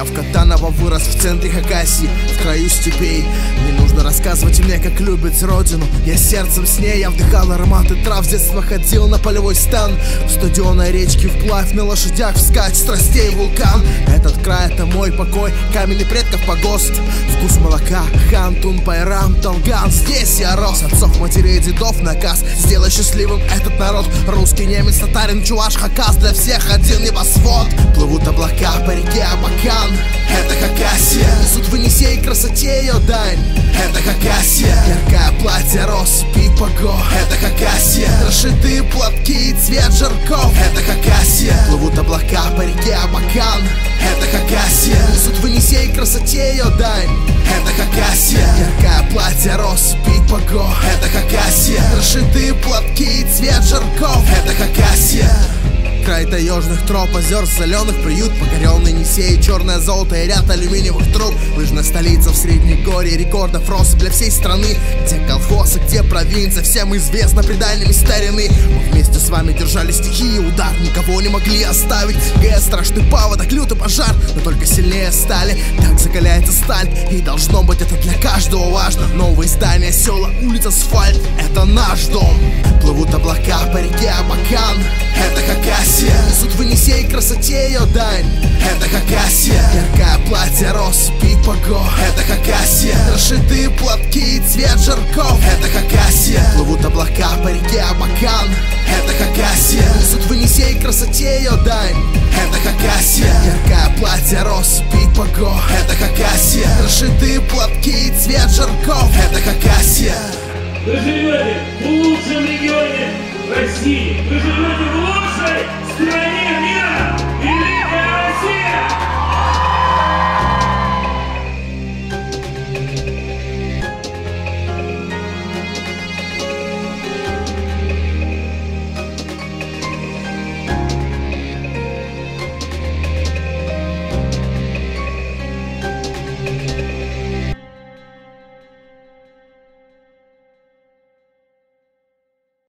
Я в Катаново вырос в центре Хакасии, в краю степей. Не нужно рассказывать мне, как любить родину. Я сердцем с ней, я вдыхал ароматы трав. С детства ходил на полевой стан, в студеной речке вплавь, на лошадях вскачь, страстей вулкан. Этот край — это мой покой, каменный предков погост. Вкус молока, хантун, пайрам, талган. Здесь я рос, отцов, матерей, дедов наказ: сделай счастливым этот народ. Русский, немец, татарин, чуваш, хакас, для всех один небосвод. Плывут облака по реке Абакан, это Хакасия. Несут в Енисей красоте ее дань, это Хакасия. Яркое платье, россыпи пого, это Хакасия. Расшитые платки и цвет жарков, это Хакасия. Плывут облака по реке Абакан, это Хакасия. Несут в Енисей красоте ее дань, это Хакасия. Яркое платье, россыпи пого, это Хакасия. Расшитые платки и цвет жарков, это Хакасия. Край таежных троп, озер соленых, приют покоренный Енисей, черное золото и ряд алюминиевых труб. Лыжная столица в Среднегорье, рекордов рост для всей страны. Где колхоз и где провинция, всем известно преданиями старины. Мы вместе с вами держали стихии, удар никого не могли оставить. ГЭС, страшный паводок, лютый пожар, но только сильнее стали. Так закаляется сталь, и должно быть это для каждого важно. Новые здания, села, улиц, асфальт — это наш дом. Плывут облака по реке Абакан, это Хакасия. Несут в Енисей красоте ее дань, это Хакасия. Яркое платье, россыпи пого, это Хакасия. Расшитые платки и цвет жарков, это Хакасия. Плывут облака по реке Абакан, это Хакасия. Несут в Енисей красоте ее дань, это Хакасия. Яркое платье, россыпи пого, это Хакасия. Расшитые платки и цвет жарков, это Хакасия. Вы живете в лучшем регионе России. Вы живете в